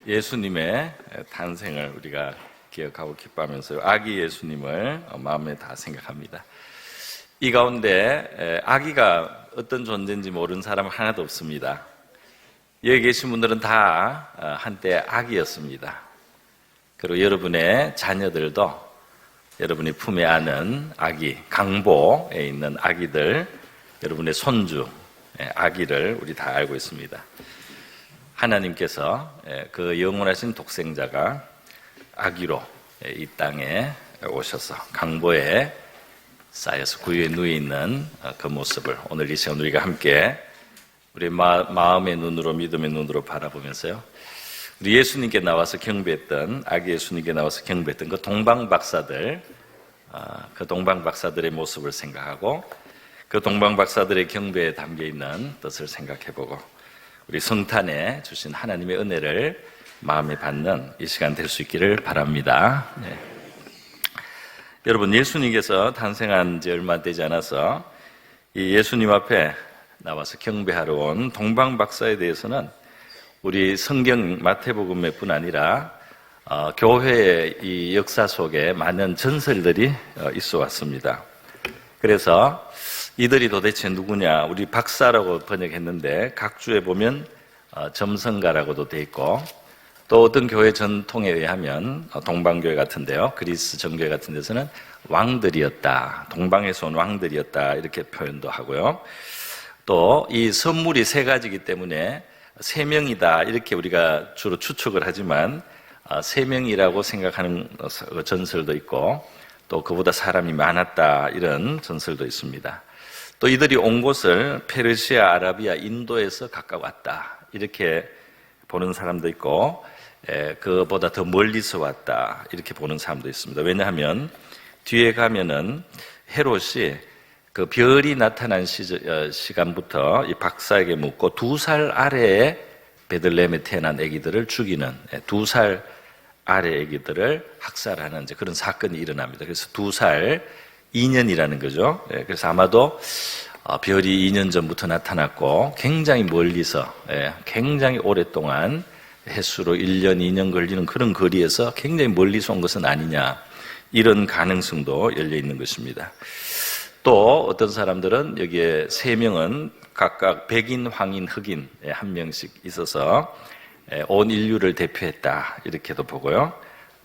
예수님의 탄생을 우리가 기억하고 기뻐하면서 아기 예수님을 마음에 다 생각합니다. 이 가운데 아기가 어떤 존재인지 모르는 사람은 하나도 없습니다. 여기 계신 분들은 다 한때 아기였습니다. 그리고 여러분의 자녀들도 여러분이 품에 안은 아기, 강보에 있는 아기들, 여러분의 손주, 아기를 우리 다 알고 있습니다. 하나님께서 그 영원하신 독생자가 아기로 이 땅에 오셔서 강보에 쌓여서 구유에 누워 있는 그 모습을 오늘 이 시간 우리가 함께 우리 마음의 눈으로, 믿음의 눈으로 바라보면서요, 우리 예수님께 나와서 경배했던, 아기 예수님께 나와서 경배했던 그 동방박사들, 그 동방박사들의 모습을 생각하고 그 동방박사들의 경배에 담겨있는 뜻을 생각해보고 우리 성탄에 주신 하나님의 은혜를 마음에 받는 이 시간 될 수 있기를 바랍니다. 네. 여러분, 예수님께서 탄생한 지 얼마 되지 않아서 이 예수님 앞에 나와서 경배하러 온 동방박사에 대해서는 우리 성경 마태복음에 뿐 아니라 교회의 이 역사 속에 많은 전설들이 있어 왔습니다. 그래서 이들이 도대체 누구냐? 우리 박사라고 번역했는데 각주에 보면 점성가라고도 돼 있고, 또 어떤 교회 전통에 의하면 동방교회 같은데요, 그리스 정교회 같은 데서는 왕들이었다, 동방에서 온 왕들이었다 이렇게 표현도 하고요. 또 이 선물이 세 가지이기 때문에 세 명이다 이렇게 우리가 주로 추측을 하지만 세 명이라고 생각하는 전설도 있고, 또 그보다 사람이 많았다 이런 전설도 있습니다. 또 이들이 온 곳을 페르시아, 아라비아, 인도에서 가까웠다 이렇게 보는 사람도 있고, 그보다 더 멀리서 왔다 이렇게 보는 사람도 있습니다. 왜냐하면 뒤에 가면은 헤롯이 그 별이 나타난 시간부터 이 박사에게 묻고 2살 아래에 베들레헴에 태어난 아기들을 죽이는, 2살 아래 아기들을 학살하는 이제 그런 사건이 일어납니다. 그래서 2살 2년이라는 거죠. 그래서 아마도 별이 2년 전부터 나타났고 굉장히 멀리서, 굉장히 오랫동안 횟수로 1년, 2년 걸리는 그런 거리에서 굉장히 멀리서 온 것은 아니냐, 이런 가능성도 열려 있는 것입니다. 또 어떤 사람들은 여기에 3명은 각각 백인, 황인, 흑인 한 명씩 있어서 온 인류를 대표했다 이렇게도 보고요.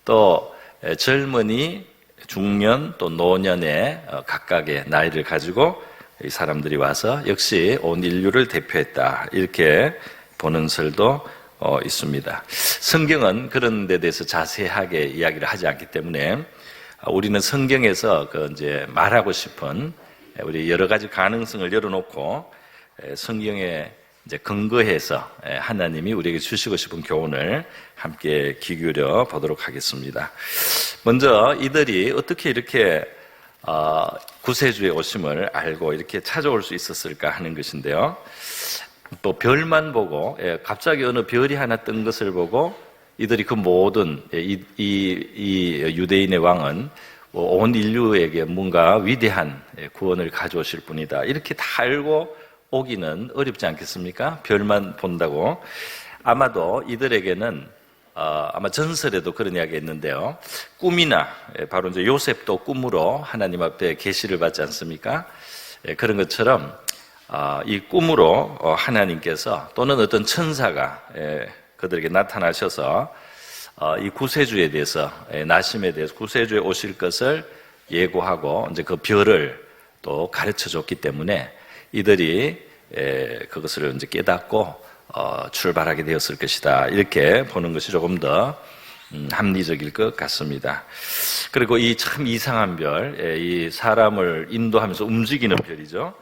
또 젊은이, 중년, 또 노년의 각각의 나이를 가지고 이 사람들이 와서 역시 온 인류를 대표했다 이렇게 보는 설도 있습니다. 성경은 그런 데 대해서 자세하게 이야기를 하지 않기 때문에 우리는 성경에서 그 이제 말하고 싶은 우리 여러 가지 가능성을 열어놓고 성경에 이제 근거해서 하나님이 우리에게 주시고 싶은 교훈을 함께 귀 기울여 보도록 하겠습니다. 먼저 이들이 어떻게 이렇게 구세주의 오심을 알고 이렇게 찾아올 수 있었을까 하는 것인데요. 또 별만 보고, 갑자기 어느 별이 하나 뜬 것을 보고 이들이 그 모든 이 유대인의 왕은 온 인류에게 뭔가 위대한 구원을 가져오실 분이다 이렇게 다 알고 오기는 어렵지 않겠습니까? 별만 본다고. 아마도 이들에게는 아마 전설에도 그런 이야기가 있는데요, 꿈이나, 바로 이제 요셉도 꿈으로 하나님 앞에 계시를 받지 않습니까? 그런 것처럼 이 꿈으로 하나님께서 또는 어떤 천사가 그들에게 나타나셔서 이 구세주에 대해서, 나심에 대해서, 구세주에 오실 것을 예고하고 이제 그 별을 또 가르쳐 줬기 때문에 이들이 그것을 이제 깨닫고 출발하게 되었을 것이다 이렇게 보는 것이 조금 더 합리적일 것 같습니다. 그리고 이 참 이상한 별, 이 사람을 인도하면서 움직이는 별이죠.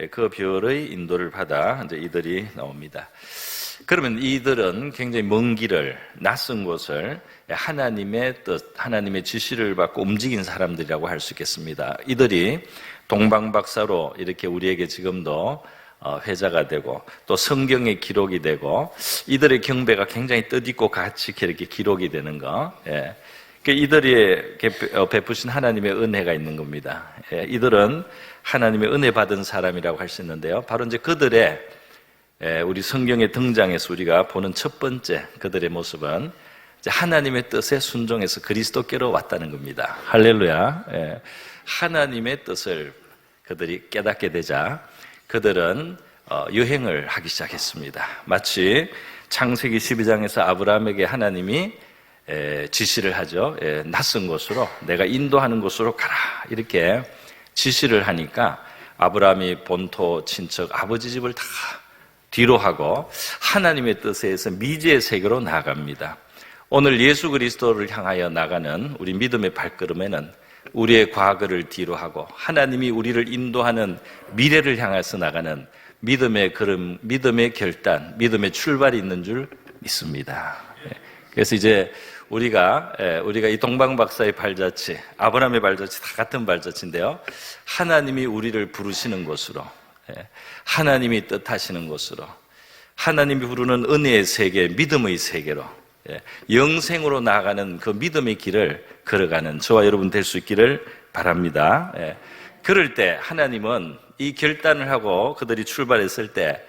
그 별의 인도를 받아 이제 이들이 나옵니다. 그러면 이들은 굉장히 먼 길을, 낯선 곳을 하나님의 뜻, 하나님의 지시를 받고 움직인 사람들이라고 할 수 있겠습니다. 이들이 동방박사로 이렇게 우리에게 지금도 회자가 되고 또 성경의 기록이 되고 이들의 경배가 굉장히 뜻있고 가치 있게 이렇게 기록이 되는 거, 이들이 베푸신 하나님의 은혜가 있는 겁니다. 이들은 하나님의 은혜 받은 사람이라고 할 수 있는데요, 바로 이제 그들의 우리 성경에 등장해서 우리가 보는 첫 번째 그들의 모습은 하나님의 뜻에 순종해서 그리스도께로 왔다는 겁니다. 할렐루야. 하나님의 뜻을 그들이 깨닫게 되자 그들은 여행을 하기 시작했습니다. 마치 창세기 12장에서 아브라함에게 하나님이 지시를 하죠. 낯선 곳으로, 내가 인도하는 곳으로 가라, 이렇게 지시를 하니까 아브라함이 본토 친척 아버지 집을 다 뒤로 하고 하나님의 뜻에 의해서 미지의 세계로 나아갑니다. 오늘 예수 그리스도를 향하여 나가는 우리 믿음의 발걸음에는 우리의 과거를 뒤로 하고 하나님이 우리를 인도하는 미래를 향해서 나가는 믿음의 걸음, 믿음의 결단, 믿음의 출발이 있는 줄 믿습니다. 그래서 이제 우리가 이 동방박사의 발자취, 아브라함의 발자취 다 같은 발자취인데요, 하나님이 우리를 부르시는 곳으로, 하나님이 뜻하시는 곳으로, 하나님이 부르는 은혜의 세계, 믿음의 세계로, 영생으로 나아가는 그 믿음의 길을 걸어가는 저와 여러분 될 수 있기를 바랍니다. 그럴 때 하나님은 이 결단을 하고 그들이 출발했을 때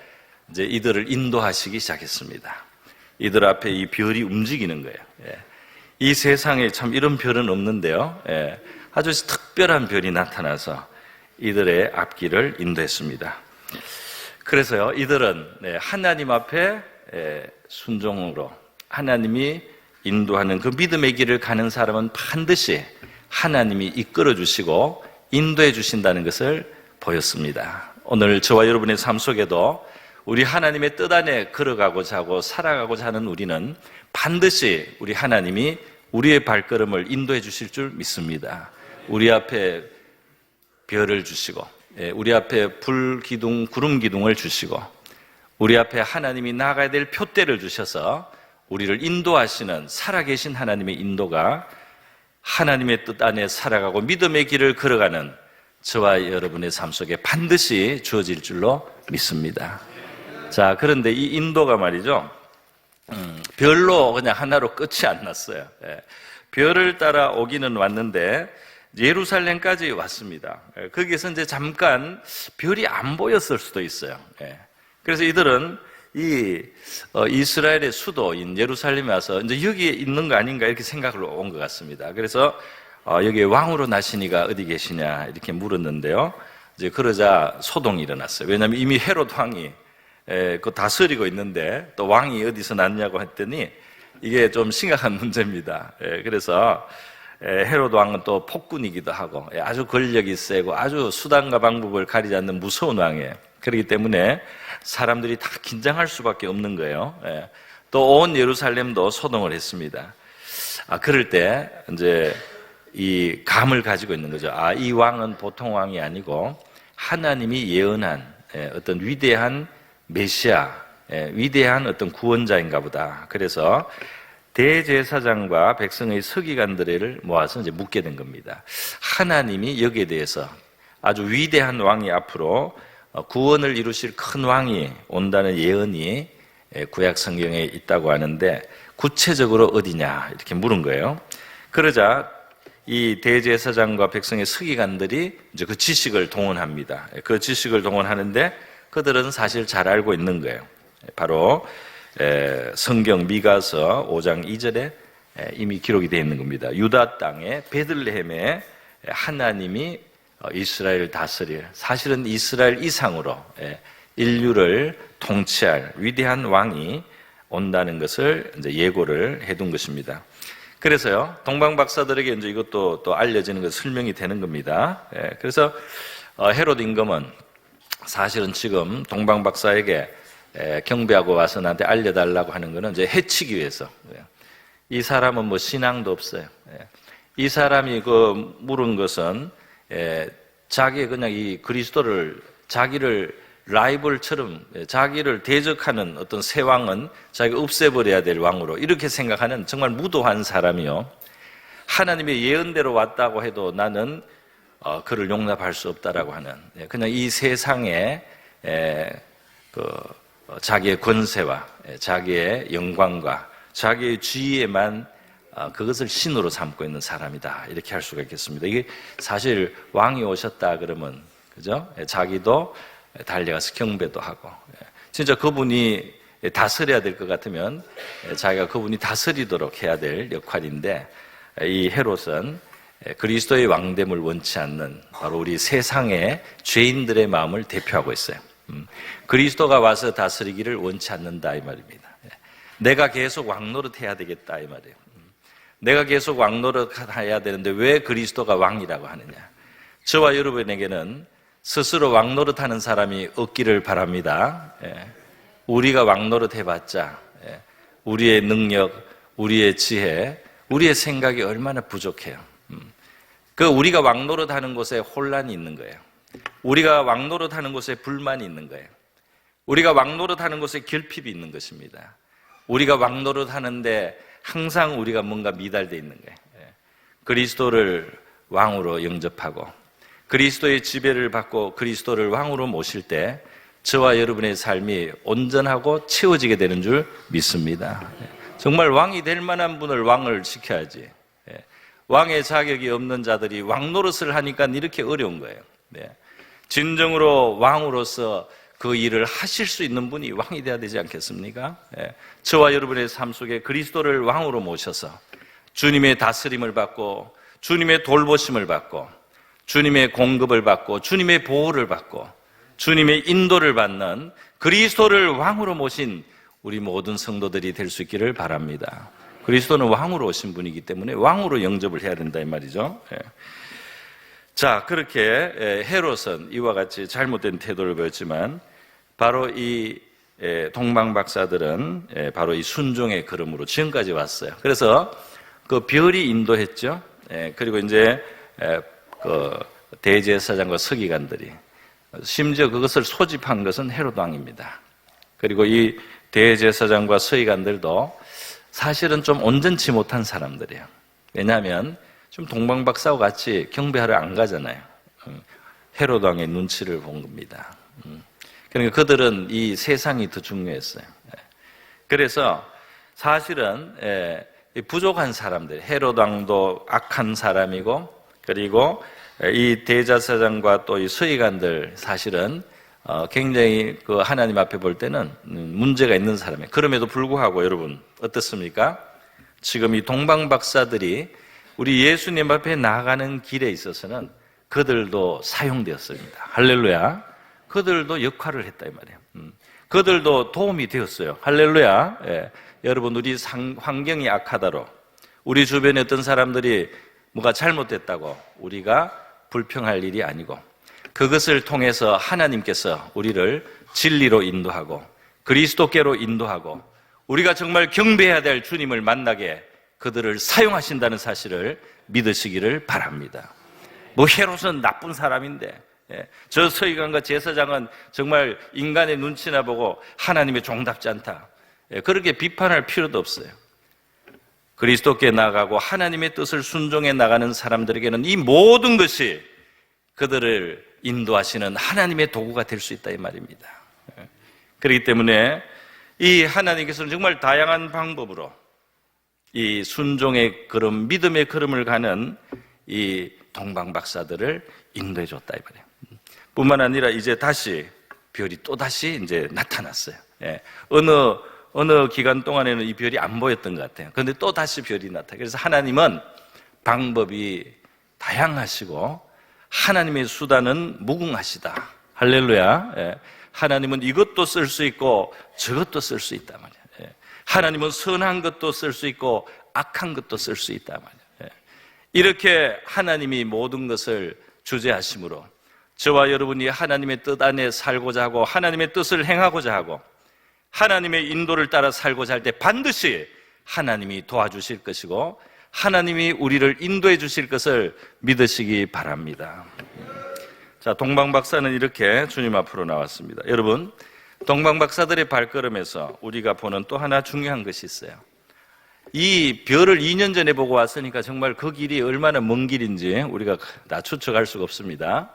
이제 이들을 인도하시기 시작했습니다. 이들 앞에 이 별이 움직이는 거예요. 이 세상에 참 이런 별은 없는데요, 아주 특별한 별이 나타나서 이들의 앞길을 인도했습니다. 그래서요, 이들은 하나님 앞에 순종으로 하나님이 인도하는 그 믿음의 길을 가는 사람은 반드시 하나님이 이끌어 주시고 인도해 주신다는 것을 보였습니다. 오늘 저와 여러분의 삶 속에도 우리 하나님의 뜻 안에 걸어가고자 하고 살아가고자 하는 우리는 반드시 우리 하나님이 우리의 발걸음을 인도해 주실 줄 믿습니다. 우리 앞에 별을 주시고, 우리 앞에 불 기둥, 구름 기둥을 주시고, 우리 앞에 하나님이 나가야 될 표대를 주셔서 우리를 인도하시는 살아계신 하나님의 인도가 하나님의 뜻 안에 살아가고 믿음의 길을 걸어가는 저와 여러분의 삶 속에 반드시 주어질 줄로 믿습니다. 자, 그런데 이 인도가 말이죠, 별로 그냥 하나로 끝이 안 났어요. 별을 따라 오기는 왔는데 예루살렘까지 왔습니다. 거기에서 이제 잠깐 별이 안 보였을 수도 있어요. 그래서 이들은 이 이스라엘의 수도인 예루살렘에 와서 이제 여기에 있는 거 아닌가 이렇게 생각을 온 것 같습니다. 그래서 여기에 왕으로 나시니가 어디 계시냐 이렇게 물었는데요, 이제 그러자 소동이 일어났어요. 왜냐하면 이미 헤롯 왕이 그 다스리고 있는데 또 왕이 어디서 났냐고 했더니 이게 좀 심각한 문제입니다. 그래서 헤롯 왕은 또 폭군이기도 하고 아주 권력이 세고 아주 수단과 방법을 가리지 않는 무서운 왕이에요. 그렇기 때문에 사람들이 다 긴장할 수밖에 없는 거예요. 또 온 예루살렘도 소동을 했습니다. 그럴 때 이제 이 감을 가지고 있는 거죠. 이 왕은 보통 왕이 아니고 하나님이 예언한 어떤 위대한 메시아, 위대한 어떤 구원자인가 보다. 그래서 대제사장과 백성의 서기관들을 모아서 이제 묻게 된 겁니다. 하나님이 여기에 대해서 아주 위대한 왕이 앞으로 구원을 이루실 큰 왕이 온다는 예언이 구약 성경에 있다고 하는데 구체적으로 어디냐 이렇게 물은 거예요. 그러자 이 대제사장과 백성의 서기관들이 이제 그 지식을 동원합니다. 그 지식을 동원하는데 그들은 사실 잘 알고 있는 거예요. 바로 성경 미가서 5장 2절에 이미 기록이 되어 있는 겁니다. 유다 땅의 베들레헴에 하나님이 이스라엘 다스릴, 사실은 이스라엘 이상으로 인류를 통치할 위대한 왕이 온다는 것을 이제 예고를 해둔 것입니다. 그래서요, 동방 박사들에게 이제 이것도 또 알려지는 것, 설명이 되는 겁니다. 그래서 헤롯 임금은 사실은 지금 동방 박사에게 경배하고 와서 나한테 알려달라고 하는 것은 이제 해치기 위해서. 이 사람은 뭐 신앙도 없어요. 이 사람이 그 물은 것은 자기의 그냥 이 그리스도를 자기를 라이벌처럼 자기를 대적하는 어떤 새 왕은 자기가 없애버려야 될 왕으로 이렇게 생각하는 정말 무도한 사람이요, 하나님의 예언대로 왔다고 해도 나는 그를 용납할 수 없다라고 하는, 그냥 이 세상에 자기의 권세와 자기의 영광과 자기의 지위에만 그것을 신으로 삼고 있는 사람이다, 이렇게 할 수가 있겠습니다. 이게 사실 왕이 오셨다 그러면, 그죠? 자기도 달려가서 경배도 하고, 진짜 그분이 다스려야 될 것 같으면 자기가 그분이 다스리도록 해야 될 역할인데, 이 헤롯은 그리스도의 왕됨을 원치 않는 바로 우리 세상의 죄인들의 마음을 대표하고 있어요. 그리스도가 와서 다스리기를 원치 않는다 이 말입니다. 내가 계속 왕노릇 해야 되겠다 이 말이에요. 내가 계속 왕노릇 해야 되는데 왜 그리스도가 왕이라고 하느냐. 저와 여러분에게는 스스로 왕노릇 하는 사람이 없기를 바랍니다. 우리가 왕노릇 해봤자 우리의 능력, 우리의 지혜, 우리의 생각이 얼마나 부족해요. 우리가 왕노릇 하는 곳에 혼란이 있는 거예요. 우리가 왕노릇 하는 곳에 불만이 있는 거예요. 우리가 왕노릇 하는 곳에 결핍이 있는 것입니다. 우리가 왕노릇 하는데 항상 우리가 뭔가 미달되어 있는 거예요. 그리스도를 왕으로 영접하고 그리스도의 지배를 받고 그리스도를 왕으로 모실 때 저와 여러분의 삶이 온전하고 채워지게 되는 줄 믿습니다. 정말 왕이 될 만한 분을 왕을 시켜야지. 왕의 자격이 없는 자들이 왕 노릇을 하니까 이렇게 어려운 거예요. 진정으로 왕으로서 그 일을 하실 수 있는 분이 왕이 돼야 되지 않겠습니까? 저와 여러분의 삶 속에 그리스도를 왕으로 모셔서 주님의 다스림을 받고 주님의 돌보심을 받고 주님의 공급을 받고 주님의 보호를 받고 주님의 인도를 받는 그리스도를 왕으로 모신 우리 모든 성도들이 될 수 있기를 바랍니다. 그리스도는 왕으로 오신 분이기 때문에 왕으로 영접을 해야 된다 이 말이죠. 자, 그렇게 헤롯은 이와 같이 잘못된 태도를 보였지만 바로 이 동방 박사들은 바로 이 순종의 걸음으로 지금까지 왔어요. 그래서 그 별이 인도했죠. 그리고 이제 그 대제사장과 서기관들이 심지어 그것을 소집한 것은 헤롯 왕입니다. 그리고 이 대제사장과 서기관들도 사실은 좀 온전치 못한 사람들이에요. 왜냐하면 좀 동방박사와 같이 경배하러 안 가잖아요. 헤롯 왕의 눈치를 본 겁니다. 그러니까 그들은 이 세상이 더 중요했어요. 그래서 사실은 부족한 사람들, 헤롯 왕도 악한 사람이고 그리고 이 대제사장과 또 이 서기관들 사실은 굉장히 그 하나님 앞에 볼 때는 문제가 있는 사람이에요. 그럼에도 불구하고 여러분 어떻습니까? 지금 이 동방 박사들이 우리 예수님 앞에 나아가는 길에 있어서는 그들도 사용되었습니다. 할렐루야. 그들도 역할을 했다 이 말이에요. 그들도 도움이 되었어요. 할렐루야. 여러분 우리 환경이 악하다로 우리 주변에 어떤 사람들이 뭐가 잘못됐다고 우리가 불평할 일이 아니고 그것을 통해서 하나님께서 우리를 진리로 인도하고 그리스도께로 인도하고 우리가 정말 경배해야 될 주님을 만나게 그들을 사용하신다는 사실을 믿으시기를 바랍니다. 뭐 헤롯은 나쁜 사람인데 저 서기관과 제사장은 정말 인간의 눈치나 보고 하나님의 종답지 않다. 그렇게 비판할 필요도 없어요. 그리스도께 나가고 하나님의 뜻을 순종해 나가는 사람들에게는 이 모든 것이 그들을 인도하시는 하나님의 도구가 될 수 있다 이 말입니다. 그렇기 때문에 이 하나님께서는 정말 다양한 방법으로 이 순종의 걸음, 믿음의 걸음을 가는 이 동방 박사들을 인도해 줬다 이 말이에요. 뿐만 아니라 이제 다시 별이 또 다시 이제 나타났어요. 어느 기간 동안에는 이 별이 안 보였던 것 같아요. 그런데 또 다시 별이 나타나요. 그래서 하나님은 방법이 다양하시고 하나님의 수단은 무궁하시다. 할렐루야. 하나님은 이것도 쓸 수 있고 저것도 쓸 수 있단 말이에요. 하나님은 선한 것도 쓸 수 있고 악한 것도 쓸 수 있단 말이에요. 이렇게 하나님이 모든 것을 주재하심으로 저와 여러분이 하나님의 뜻 안에 살고자 하고 하나님의 뜻을 행하고자 하고 하나님의 인도를 따라 살고자 할 때 반드시 하나님이 도와주실 것이고 하나님이 우리를 인도해 주실 것을 믿으시기 바랍니다. 자, 동방박사는 이렇게 주님 앞으로 나왔습니다. 여러분, 동방박사들의 발걸음에서 우리가 보는 또 하나 중요한 것이 있어요. 이 별을 2년 전에 보고 왔으니까 정말 그 길이 얼마나 먼 길인지 우리가 다 추측할 수가 없습니다.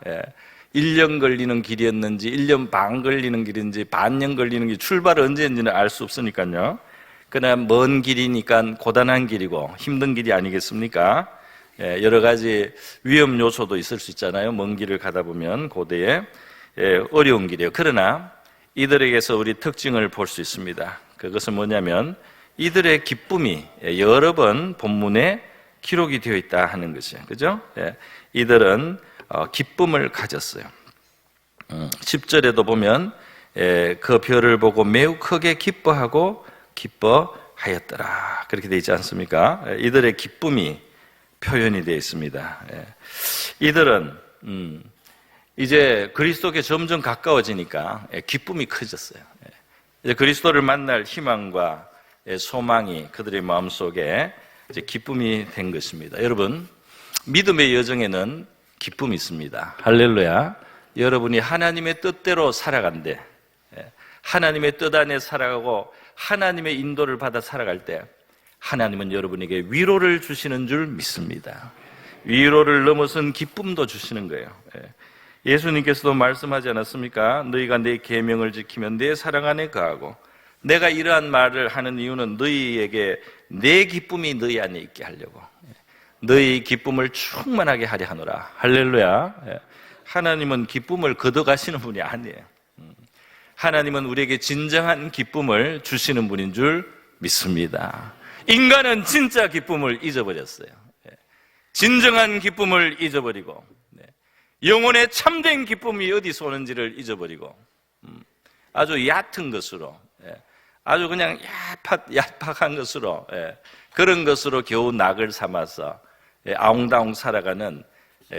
1년 걸리는 길이었는지 1년 반 걸리는 길인지 반년 걸리는 길, 출발 언제인지는 알 수 없으니까요. 그러나 먼 길이니까 고단한 길이고 힘든 길이 아니겠습니까? 여러 가지 위험 요소도 있을 수 있잖아요. 먼 길을 가다 보면 고대에 어려운 길이에요. 그러나 이들에게서 우리 특징을 볼 수 있습니다. 그것은 뭐냐면 이들의 기쁨이 여러 번 본문에 기록이 되어 있다 하는 것이에요. 그죠? 이들은 기쁨을 가졌어요. 10절에도 보면 그 별을 보고 매우 크게 기뻐하고 기뻐하였더라. 그렇게 되어 있지 않습니까? 이들의 기쁨이 표현이 되어 있습니다. 이들은 이제 그리스도께 점점 가까워지니까 기쁨이 커졌어요. 이제 그리스도를 만날 희망과 소망이 그들의 마음속에 이제 기쁨이 된 것입니다. 여러분, 믿음의 여정에는 기쁨이 있습니다. 할렐루야. 여러분이 하나님의 뜻대로 살아간대, 하나님의 뜻 안에 살아가고 하나님의 인도를 받아 살아갈 때 하나님은 여러분에게 위로를 주시는 줄 믿습니다. 위로를 넘어선 기쁨도 주시는 거예요. 예수님께서도 말씀하지 않았습니까? 너희가 내 계명을 지키면 내 사랑 안에 거하고, 내가 이러한 말을 하는 이유는 너희에게 내 기쁨이 너희 안에 있게 하려고, 너희 기쁨을 충만하게 하려 하노라. 할렐루야. 하나님은 기쁨을 걷어가시는 분이 아니에요. 하나님은 우리에게 진정한 기쁨을 주시는 분인 줄 믿습니다. 인간은 진짜 기쁨을 잊어버렸어요. 진정한 기쁨을 잊어버리고, 영혼의 참된 기쁨이 어디서 오는지를 잊어버리고, 아주 얕은 것으로, 아주 그냥 얄팍한 것으로, 그런 것으로 겨우 낙을 삼아서 아웅다웅 살아가는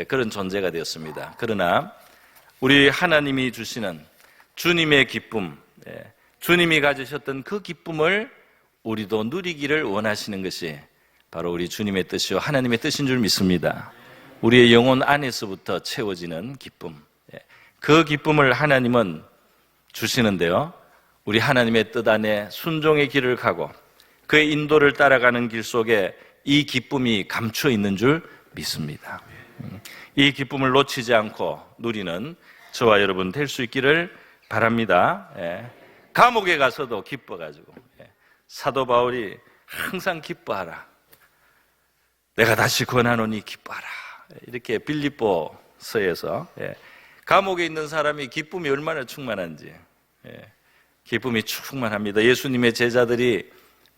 그런 존재가 되었습니다. 그러나 우리 하나님이 주시는 주님의 기쁨, 주님이 가지셨던 그 기쁨을 우리도 누리기를 원하시는 것이 바로 우리 주님의 뜻이요 하나님의 뜻인 줄 믿습니다. 우리의 영혼 안에서부터 채워지는 기쁨, 그 기쁨을 하나님은 주시는데요, 우리 하나님의 뜻 안에 순종의 길을 가고 그의 인도를 따라가는 길 속에 이 기쁨이 감추어 있는 줄 믿습니다. 이 기쁨을 놓치지 않고 누리는 저와 여러분 될 수 있기를 바랍니다. 감옥에 가서도 기뻐가지고, 사도 바울이 항상 기뻐하라, 내가 다시 권하노니 기뻐하라, 이렇게 빌립보서에서 감옥에 있는 사람이 기쁨이 얼마나 충만한지, 기쁨이 충만합니다. 예수님의 제자들이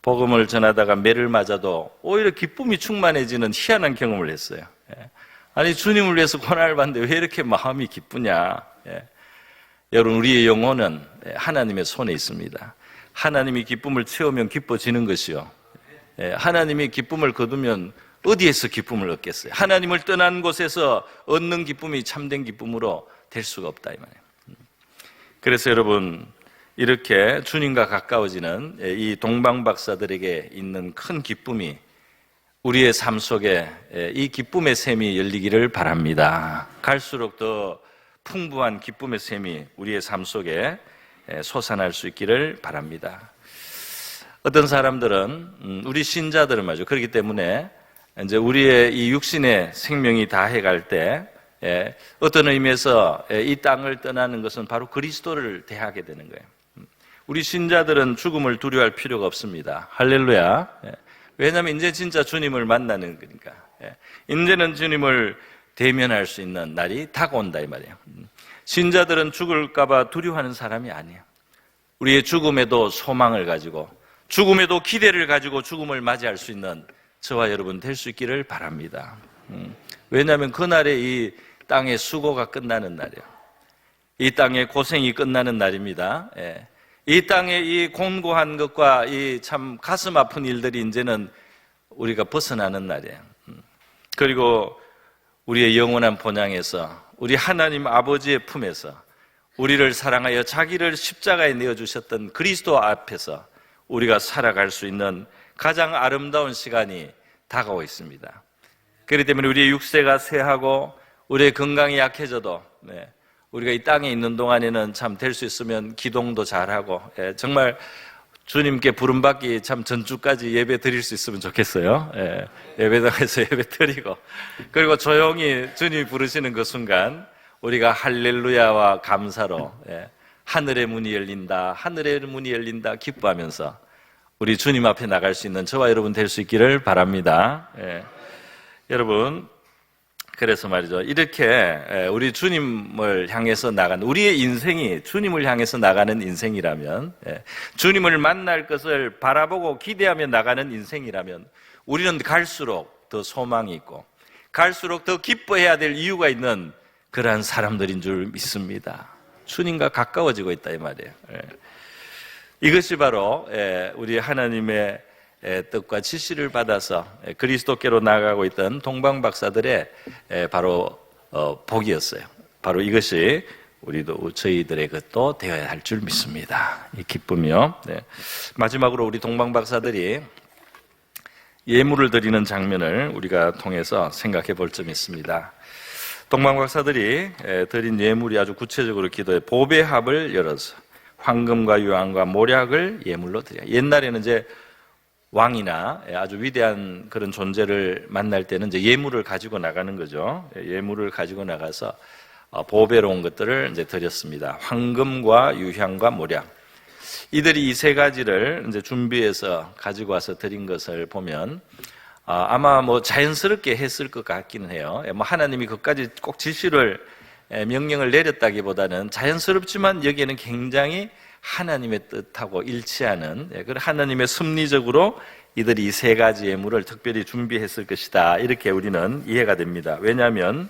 복음을 전하다가 매를 맞아도 오히려 기쁨이 충만해지는 희한한 경험을 했어요. 아니, 주님을 위해서 고난을 받는데 왜 이렇게 마음이 기쁘냐? 여러분, 우리의 영혼은 하나님의 손에 있습니다. 하나님이 기쁨을 채우면 기뻐지는 것이요, 하나님이 기쁨을 거두면 어디에서 기쁨을 얻겠어요? 하나님을 떠난 곳에서 얻는 기쁨이 참된 기쁨으로 될 수가 없다, 이 말이에요. 그래서 여러분, 이렇게 주님과 가까워지는 이 동방박사들에게 있는 큰 기쁨이 우리의 삶 속에 이 기쁨의 샘이 열리기를 바랍니다. 갈수록 더 풍부한 기쁨의 샘이 우리의 삶 속에 솟아날 수 있기를 바랍니다. 어떤 사람들은, 우리 신자들은 말이죠, 그렇기 때문에 이제 우리의 이 육신의 생명이 다해갈 때 어떤 의미에서 이 땅을 떠나는 것은 바로 그리스도를 대하게 되는 거예요. 우리 신자들은 죽음을 두려워할 필요가 없습니다. 할렐루야. 왜냐하면 이제 진짜 주님을 만나는 거니까. 이제는 주님을 대면할 수 있는 날이 다가온다, 이 말이에요. 신자들은 죽을까봐 두려워하는 사람이 아니에요. 우리의 죽음에도 소망을 가지고, 죽음에도 기대를 가지고 죽음을 맞이할 수 있는 저와 여러분 될 수 있기를 바랍니다. 왜냐하면 그날에 이 땅의 수고가 끝나는 날이에요. 이 땅의 고생이 끝나는 날입니다. 이 땅의 이 곤고한 것과 이 참 가슴 아픈 일들이 이제는 우리가 벗어나는 날이에요. 그리고 우리의 영원한 본향에서 우리 하나님 아버지의 품에서 우리를 사랑하여 자기를 십자가에 내어주셨던 그리스도 앞에서 우리가 살아갈 수 있는 가장 아름다운 시간이 다가오고 있습니다. 그렇기 때문에 우리의 육세가 쇠하고 우리의 건강이 약해져도 우리가 이 땅에 있는 동안에는 참 될 수 있으면 기도도 잘하고, 정말 주님께 부름받기 참 전주까지 예배 드릴 수 있으면 좋겠어요. 예배당에서 예배 드리고, 그리고 조용히 주님이 부르시는 그 순간 우리가 할렐루야와 감사로 하늘의 문이 열린다, 하늘의 문이 열린다 기뻐하면서 우리 주님 앞에 나갈 수 있는 저와 여러분 될 수 있기를 바랍니다. 여러분, 그래서 말이죠. 이렇게 우리 주님을 향해서 나가는, 우리의 인생이 주님을 향해서 나가는 인생이라면, 주님을 만날 것을 바라보고 기대하며 나가는 인생이라면 우리는 갈수록 더 소망이 있고 갈수록 더 기뻐해야 될 이유가 있는 그러한 사람들인 줄 믿습니다. 주님과 가까워지고 있다 이 말이에요. 이것이 바로 우리 하나님의 뜻과 지시를 받아서 그리스도께로 나아가고 있던 동방박사들의 바로 복이었어요. 바로 이것이 우리도 저희들의 것도 되어야 할 줄 믿습니다. 이 기쁨이요. 마지막으로 우리 동방박사들이 예물을 드리는 장면을 우리가 통해서 생각해 볼 점이 있습니다. 동방박사들이 드린 예물이 아주 구체적으로 기도에 보배합을 열어서 황금과 유황과 모략을 예물로 드려요. 옛날에는 이제 왕이나 아주 위대한 그런 존재를 만날 때는 이제 예물을 가지고 나가는 거죠. 예물을 가지고 나가서 보배로운 것들을 이제 드렸습니다. 황금과 유향과 모략. 이들이 이 세 가지를 이제 준비해서 가지고 와서 드린 것을 보면 아마 뭐 자연스럽게 했을 것 같기는 해요. 뭐 하나님이 그까지 꼭 지시를 명령을 내렸다기보다는 자연스럽지만 여기에는 굉장히 하나님의 뜻하고 일치하는 그런 하나님의 섭리적으로 이들이 이 세 가지 예물을 특별히 준비했을 것이다. 이렇게 우리는 이해가 됩니다. 왜냐하면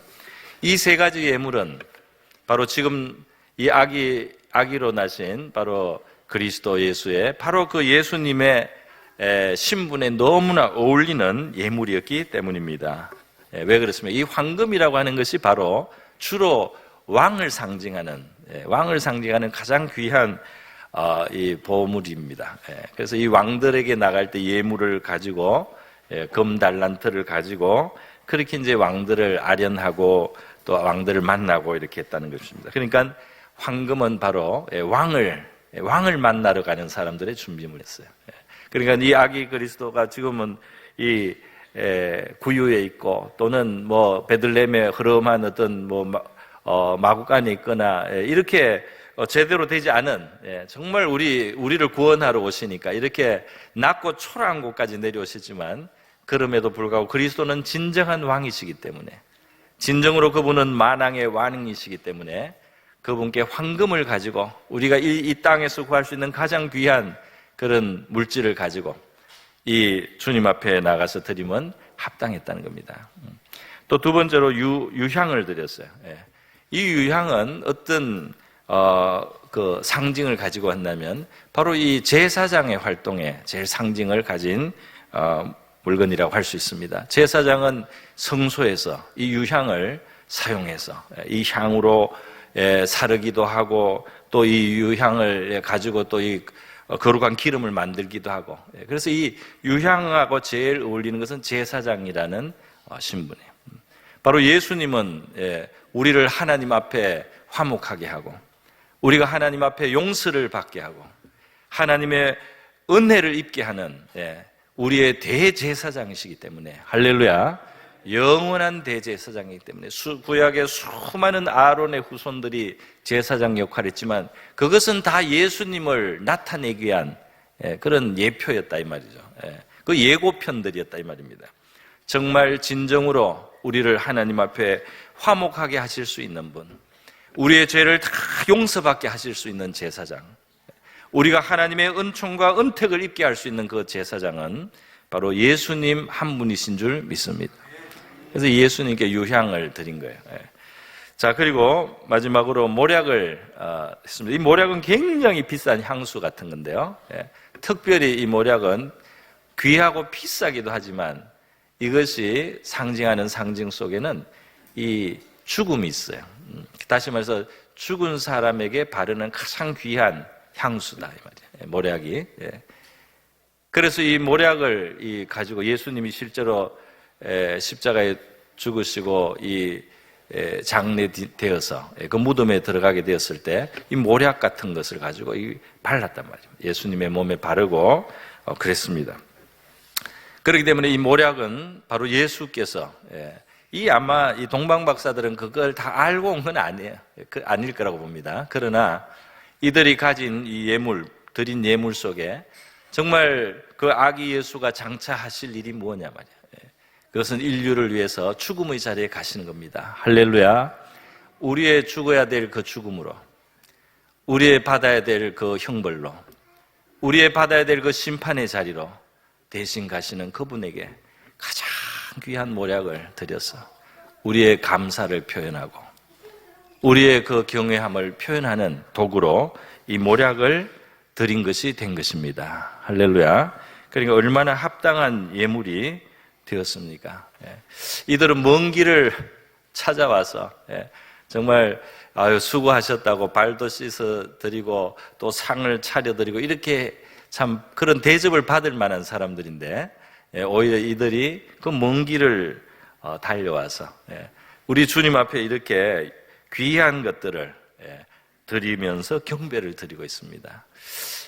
이 세 가지 예물은 바로 지금 이 아기로 나신 바로 그리스도 예수의 바로 그 예수님의 신분에 너무나 어울리는 예물이었기 때문입니다. 왜 그렇습니까? 이 황금이라고 하는 것이 바로 주로 왕을 상징하는 가장 귀한 이 보물입니다. 그래서 이 왕들에게 나갈 때 예물을 가지고 금 달란트를 가지고 그렇게 이제 왕들을 아련하고 또 왕들을 만나고 이렇게 했다는 것입니다. 그러니까 황금은 바로 왕을 만나러 가는 사람들의 준비물이었어요. 그러니까 이 아기 그리스도가 지금은 이 구유에 있고 또는 뭐 베들레헴에 흐름한 어떤 뭐 마구간에 있거나 이렇게 제대로 되지 않은 정말 우리를 구원하러 오시니까 이렇게 낮고 초라한 곳까지 내려오시지만 그럼에도 불구하고 그리스도는 진정한 왕이시기 때문에 진정으로 그분은 만왕의 왕이시기 때문에 그분께 황금을 가지고 우리가 이 땅에서 구할 수 있는 가장 귀한 그런 물질을 가지고 이 주님 앞에 나가서 드리면 합당했다는 겁니다. 또 두 번째로 유향을 드렸어요. 이 유향은 어떤 그 상징을 가지고 왔냐면 바로 이 제사장의 활동에 제일 상징을 가진 물건이라고 할 수 있습니다. 제사장은 성소에서 이 유향을 사용해서 이 향으로 사르기도 하고 또 이 유향을 가지고 또 이 거룩한 기름을 만들기도 하고 그래서 이 유향하고 제일 어울리는 것은 제사장이라는 신분이에요. 바로 예수님은 우리를 하나님 앞에 화목하게 하고 우리가 하나님 앞에 용서를 받게 하고 하나님의 은혜를 입게 하는 우리의 대제사장이시기 때문에 할렐루야 영원한 대제사장이기 때문에 구약의 수많은 아론의 후손들이 제사장 역할을 했지만 그것은 다 예수님을 나타내기 위한 그런 예표였다 이 말이죠. 그 예고편들이었다 이 말입니다. 정말 진정으로 우리를 하나님 앞에 화목하게 하실 수 있는 분, 우리의 죄를 다 용서받게 하실 수 있는 제사장, 우리가 하나님의 은총과 은택을 입게 할 수 있는 그 제사장은 바로 예수님 한 분이신 줄 믿습니다. 그래서 예수님께 유향을 드린 거예요. 자, 그리고 마지막으로 모략을 했습니다. 이 모략은 굉장히 비싼 향수 같은 건데요. 특별히 이 모략은 귀하고 비싸기도 하지만 이것이 상징하는 상징 속에는 이 죽음이 있어요. 다시 말해서 죽은 사람에게 바르는 가장 귀한 향수다 이 말이에요. 모략이. 그래서 이 모략을 가지고 예수님이 실제로 십자가에 죽으시고 이 장례되어서 그 무덤에 들어가게 되었을 때 이 모략 같은 것을 가지고 발랐단 말이에요. 예수님의 몸에 바르고 그랬습니다. 그렇기 때문에 이 모략은 바로 예수께서 아마 이 동방박사들은 그걸 다 알고 온 건 아니에요. 아닐 거라고 봅니다. 그러나 이들이 가진 이 예물, 드린 예물 속에 정말 그 아기 예수가 장차하실 일이 뭐냐 말이에요. 그것은 인류를 위해서 죽음의 자리에 가시는 겁니다. 할렐루야. 우리의 죽어야 될 그 죽음으로, 우리의 받아야 될 그 형벌로, 우리의 받아야 될 그 심판의 자리로 대신 가시는 그분에게 가장 귀한 모략을 드려서 우리의 감사를 표현하고 우리의 그 경외함을 표현하는 도구로 이 모략을 드린 것이 된 것입니다. 할렐루야. 그러니까 얼마나 합당한 예물이 되었습니까? 이들은 먼 길을 찾아와서 정말 수고하셨다고 발도 씻어 드리고 또 상을 차려 드리고 이렇게 참 그런 대접을 받을 만한 사람들인데 오히려 이들이 그 먼 길을 달려와서 우리 주님 앞에 이렇게 귀한 것들을 드리면서 경배를 드리고 있습니다.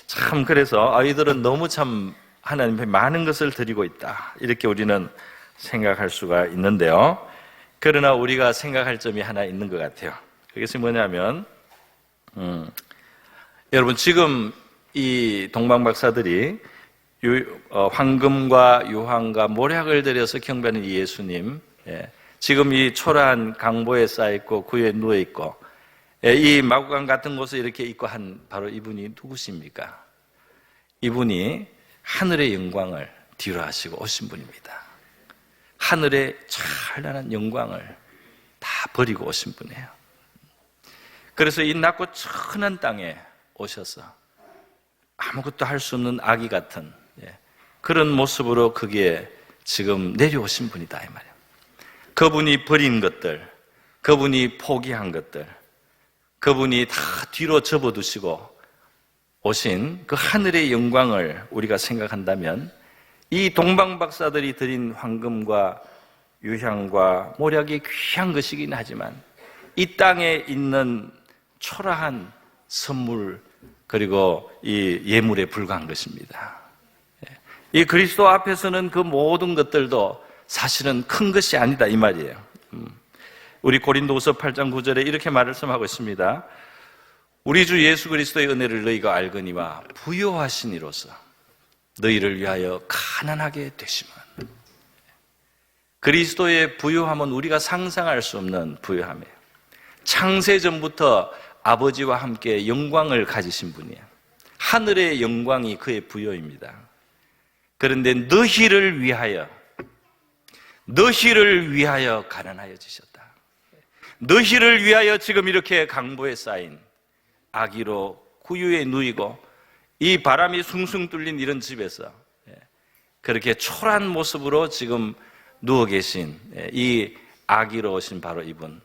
참 그래서 아이들은 너무 참 하나님 앞에 많은 것을 드리고 있다, 이렇게 우리는 생각할 수가 있는데요. 그러나 우리가 생각할 점이 하나 있는 것 같아요. 그것이 뭐냐면 여러분, 지금 이 동방박사들이 황금과 유황과 모략을 들여서 경배하는 이 예수님, 지금 이 초라한 강보에 쌓여있고 구유에 누워있고 이 마구간 같은 곳에 이렇게 있고 한 바로 이분이 누구십니까? 이분이 하늘의 영광을 뒤로 하시고 오신 분입니다. 하늘의 찬란한 영광을 다 버리고 오신 분이에요. 그래서 이 낮고 천한 땅에 오셔서 아무것도 할 수 없는 아기 같은 그런 모습으로 거기에 지금 내려오신 분이다, 이 말이에요. 그분이 버린 것들, 그분이 포기한 것들, 그분이 다 뒤로 접어두시고 오신 그 하늘의 영광을 우리가 생각한다면 이 동방박사들이 드린 황금과 유향과 모략이 귀한 것이긴 하지만 이 땅에 있는 초라한 선물 그리고 이 예물에 불과한 것입니다. 이 그리스도 앞에서는 그 모든 것들도 사실은 큰 것이 아니다, 이 말이에요. 우리 고린도후서 8장 9절에 이렇게 말씀하고 있습니다. 우리 주 예수 그리스도의 은혜를 너희가 알거니와 부요하시니로서 너희를 위하여 가난하게 되시면. 그리스도의 부요함은 우리가 상상할 수 없는 부요함이에요. 창세전부터 아버지와 함께 영광을 가지신 분이에요. 하늘의 영광이 그의 부요입니다. 그런데 너희를 위하여 가난하여지셨다. 너희를 위하여 지금 이렇게 강보에 쌓인 아기로 구유에 누이고 이 바람이 숭숭 뚫린 이런 집에서 그렇게 초라한 모습으로 지금 누워 계신 이 아기로 오신 바로 이분,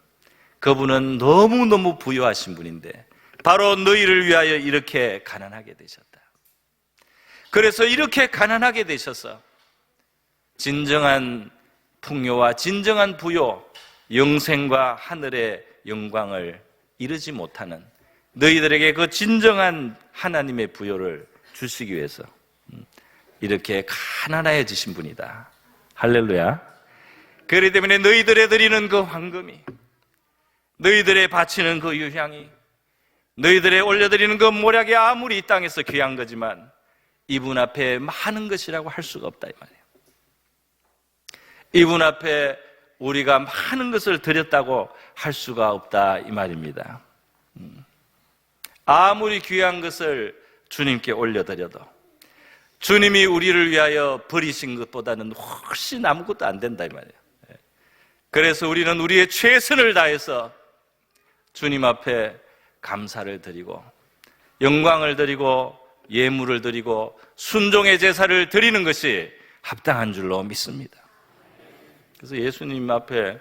그분은 너무너무 부유하신 분인데 바로 너희를 위하여 이렇게 가난하게 되셨다. 그래서 이렇게 가난하게 되셔서 진정한 풍요와 진정한 부요, 영생과 하늘의 영광을 이루지 못하는 너희들에게 그 진정한 하나님의 부요를 주시기 위해서 이렇게 가난해지신 분이다. 할렐루야. 그렇기 때문에 너희들의 드리는 그 황금이, 너희들의 바치는 그 유향이, 너희들의 올려드리는 그 모략이 아무리 이 땅에서 귀한 거지만 이분 앞에 많은 것이라고 할 수가 없다, 이 말이에요. 이분 앞에 우리가 많은 것을 드렸다고 할 수가 없다, 이 말입니다. 아무리 귀한 것을 주님께 올려드려도 주님이 우리를 위하여 버리신 것보다는 훨씬 아무것도 안 된다, 이 말이에요. 그래서 우리는 우리의 최선을 다해서 주님 앞에 감사를 드리고 영광을 드리고 예물을 드리고 순종의 제사를 드리는 것이 합당한 줄로 믿습니다. 그래서 예수님 앞에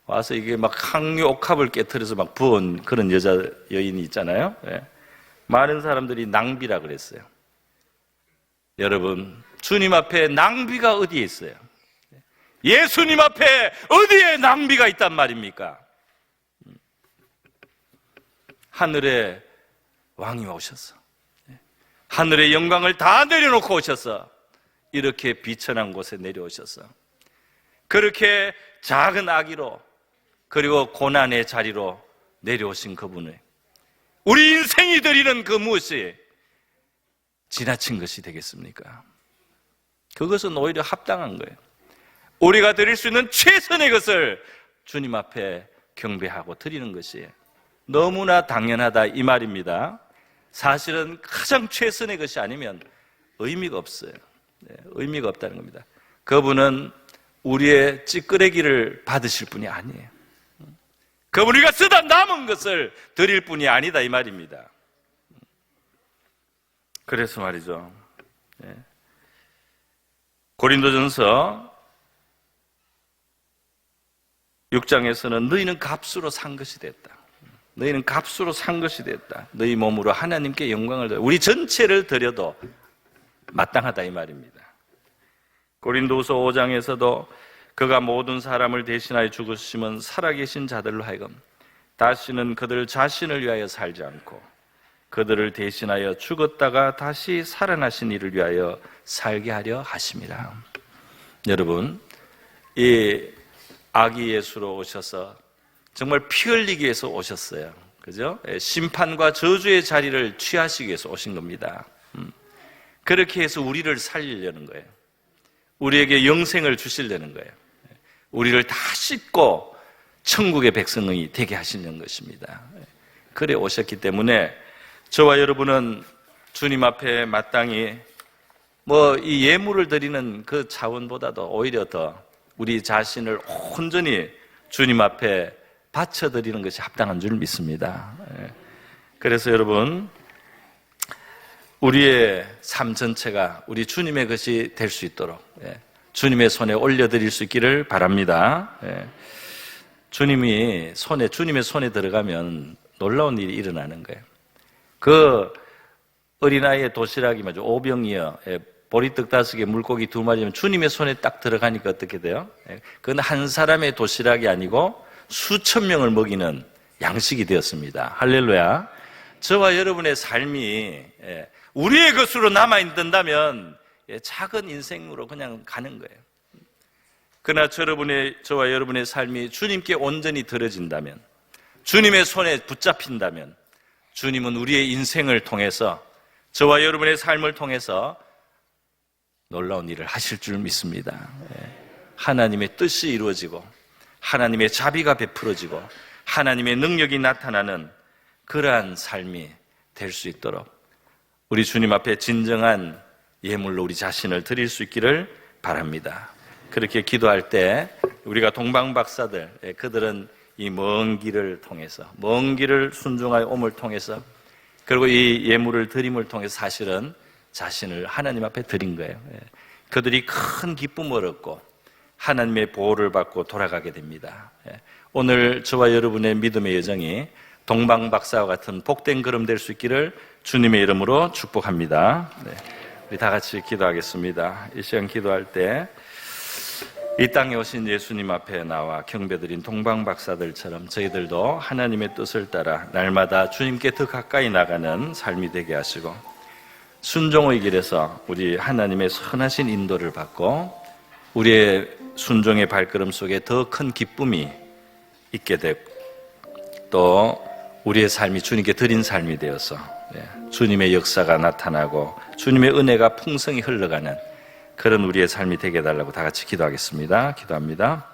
와서 이게 막 향유 옥합을 깨트려서 막 부은 그런 여인이 있잖아요. 많은 사람들이 낭비라 그랬어요. 여러분, 주님 앞에 낭비가 어디에 있어요? 예수님 앞에 어디에 낭비가 있단 말입니까? 하늘의 왕이 오셔서 하늘의 영광을 다 내려놓고 오셔서 이렇게 비천한 곳에 내려오셔서 그렇게 작은 아기로 그리고 고난의 자리로 내려오신 그분을 우리 인생이 드리는 그 무엇이 지나친 것이 되겠습니까? 그것은 오히려 합당한 거예요. 우리가 드릴 수 있는 최선의 것을 주님 앞에 경배하고 드리는 것이 너무나 당연하다 이 말입니다. 사실은 가장 최선의 것이 아니면 의미가 없어요. 의미가 없다는 겁니다. 그분은 우리의 찌끄레기를 받으실 분이 아니에요. 그분 우리가 쓰다 남은 것을 드릴 분이 아니다 이 말입니다. 그래서 말이죠, 고린도전서 6장에서는 너희는 값으로 산 것이 됐다. 너희는 값으로 산 것이 됐다. 너희 몸으로 하나님께 영광을 드려 우리 전체를 드려도 마땅하다 이 말입니다. 고린도후서 5장에서도 그가 모든 사람을 대신하여 죽으심은 살아계신 자들로 하여금 다시는 그들 자신을 위하여 살지 않고 그들을 대신하여 죽었다가 다시 살아나신 이를 위하여 살게 하려 하심이라. 여러분, 이 아기 예수로 오셔서 정말 피 흘리기 위해서 오셨어요. 그죠? 심판과 저주의 자리를 취하시기 위해서 오신 겁니다. 그렇게 해서 우리를 살리려는 거예요. 우리에게 영생을 주시려는 거예요. 우리를 다 씻고 천국의 백성이 되게 하시는 것입니다. 그래 오셨기 때문에 저와 여러분은 주님 앞에 마땅히 이 예물을 드리는 그 차원보다도 오히려 더 우리 자신을 온전히 주님 앞에 바쳐드리는 것이 합당한 줄 믿습니다. 그래서 여러분, 우리의 삶 전체가 우리 주님의 것이 될 수 있도록 주님의 손에 올려드릴 수 있기를 바랍니다. 주님의 손에 들어가면 놀라운 일이 일어나는 거예요. 그 어린아이의 도시락이 말이죠, 오병이어 보리떡 5개, 물고기 2마리면 주님의 손에 딱 들어가니까 어떻게 돼요? 그건 한 사람의 도시락이 아니고 수천 명을 먹이는 양식이 되었습니다. 할렐루야. 저와 여러분의 삶이 우리의 것으로 남아있는다면 작은 인생으로 그냥 가는 거예요. 그러나 저와 여러분의 삶이 주님께 온전히 들어진다면, 주님의 손에 붙잡힌다면, 주님은 우리의 인생을 통해서, 저와 여러분의 삶을 통해서 놀라운 일을 하실 줄 믿습니다. 하나님의 뜻이 이루어지고 하나님의 자비가 베풀어지고 하나님의 능력이 나타나는 그러한 삶이 될 수 있도록 우리 주님 앞에 진정한 예물로 우리 자신을 드릴 수 있기를 바랍니다. 그렇게 기도할 때 우리가 동방박사들, 그들은 이 먼 길을 통해서, 먼 길을 순종하여 옴을 통해서, 그리고 이 예물을 드림을 통해서 사실은 자신을 하나님 앞에 드린 거예요. 그들이 큰 기쁨을 얻고 하나님의 보호를 받고 돌아가게 됩니다. 오늘 저와 여러분의 믿음의 여정이 동방박사와 같은 복된 걸음 될 수 있기를 주님의 이름으로 축복합니다. 우리 다 같이 기도하겠습니다. 이 시간 기도할 때 이 땅에 오신 예수님 앞에 나와 경배드린 동방박사들처럼 저희들도 하나님의 뜻을 따라 날마다 주님께 더 가까이 나가는 삶이 되게 하시고 순종의 길에서 우리 하나님의 선하신 인도를 받고 우리의 순종의 발걸음 속에 더 큰 기쁨이 있게 되고 또 우리의 삶이 주님께 드린 삶이 되어서 주님의 역사가 나타나고 주님의 은혜가 풍성히 흘러가는 그런 우리의 삶이 되게 해달라고 다 같이 기도하겠습니다. 기도합니다.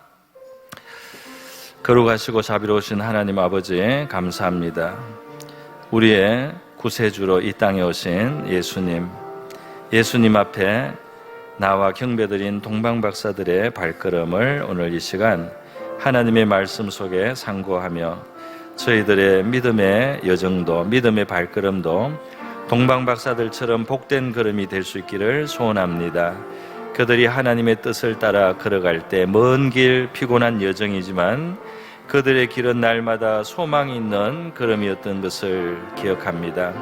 거룩하시고 자비로우신 하나님 아버지 감사합니다. 우리의 구세주로 이 땅에 오신 예수님 앞에 나와 경배드린 동방박사들의 발걸음을 오늘 이 시간 하나님의 말씀 속에 상고하며 저희들의 믿음의 여정도, 믿음의 발걸음도 동방박사들처럼 복된 걸음이 될 수 있기를 소원합니다. 그들이 하나님의 뜻을 따라 걸어갈 때 먼 길 피곤한 여정이지만 그들의 길은 날마다 소망이 있는 걸음이었던 것을 기억합니다.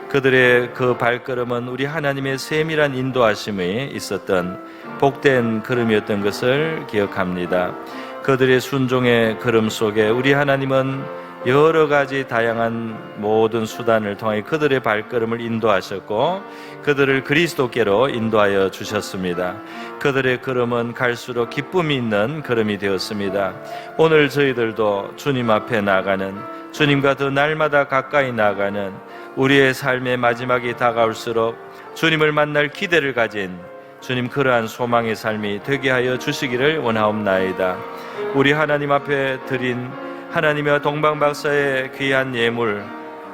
그들의 그 발걸음은 우리 하나님의 세밀한 인도하심이 있었던 복된 걸음이었던 것을 기억합니다. 그들의 순종의 걸음 속에 우리 하나님은 여러 가지 다양한 모든 수단을 통해 그들의 발걸음을 인도하셨고 그들을 그리스도께로 인도하여 주셨습니다. 그들의 걸음은 갈수록 기쁨이 있는 걸음이 되었습니다. 오늘 저희들도 주님 앞에 나가는, 주님과 더 날마다 가까이 나가는 우리의 삶의 마지막이 다가올수록 주님을 만날 기대를 가진 주님 그러한 소망의 삶이 되게 하여 주시기를 원하옵나이다. 우리 하나님 앞에 드린 하나님의 동방박사의 귀한 예물,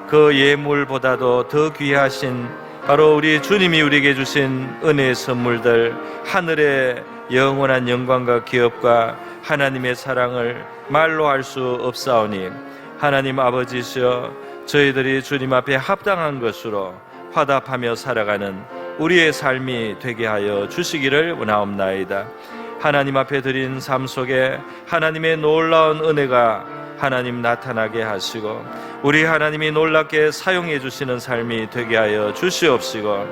그 예물보다도 더 귀하신 바로 우리 주님이 우리에게 주신 은혜의 선물들, 하늘의 영원한 영광과 기업과 하나님의 사랑을 말로 할 수 없사오니 하나님 아버지시여, 저희들이 주님 앞에 합당한 것으로 화답하며 살아가는 우리의 삶이 되게 하여 주시기를 원하옵나이다. 하나님 앞에 드린 삶 속에 하나님의 놀라운 은혜가 하나님 나타나게 하시고 우리 하나님이 놀랍게 사용해 주시는 삶이 되게 하여 주시옵시고,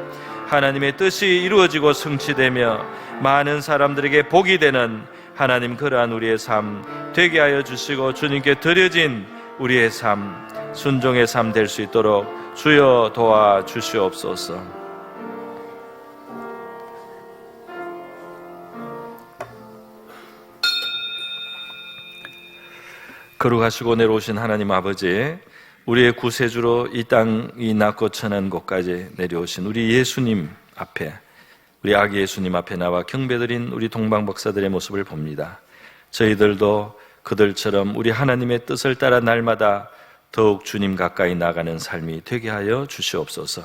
하나님의 뜻이 이루어지고 성취되며 많은 사람들에게 복이 되는 하나님 그러한 우리의 삶 되게 하여 주시고, 주님께 드려진 우리의 삶, 순종의 삶 될 수 있도록 주여 도와 주시옵소서. 거룩하시고 내려오신 하나님 아버지, 우리의 구세주로 이 땅이 낮고 천한 곳까지 내려오신 우리 예수님 앞에, 우리 아기 예수님 앞에 나와 경배드린 우리 동방박사들의 모습을 봅니다. 저희들도 그들처럼 우리 하나님의 뜻을 따라 날마다 더욱 주님 가까이 나가는 삶이 되게 하여 주시옵소서.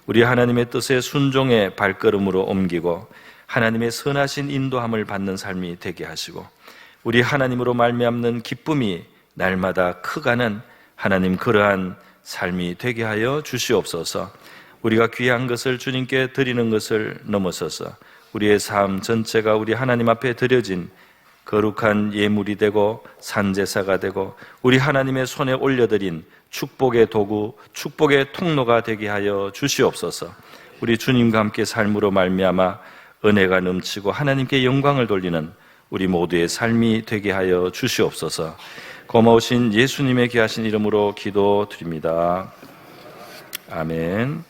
우리 하나님의 뜻에 순종의 발걸음으로 옮기고 하나님의 선하신 인도함을 받는 삶이 되게 하시고, 우리 하나님으로 말미암는 기쁨이 날마다 커가는 하나님 그러한 삶이 되게 하여 주시옵소서. 우리가 귀한 것을 주님께 드리는 것을 넘어서서 우리의 삶 전체가 우리 하나님 앞에 드려진 거룩한 예물이 되고 산제사가 되고 우리 하나님의 손에 올려드린 축복의 도구, 축복의 통로가 되게 하여 주시옵소서. 우리 주님과 함께 삶으로 말미암아 은혜가 넘치고 하나님께 영광을 돌리는 우리 모두의 삶이 되게 하여 주시옵소서. 고마우신 예수님의 귀하신 이름으로 기도드립니다. 아멘.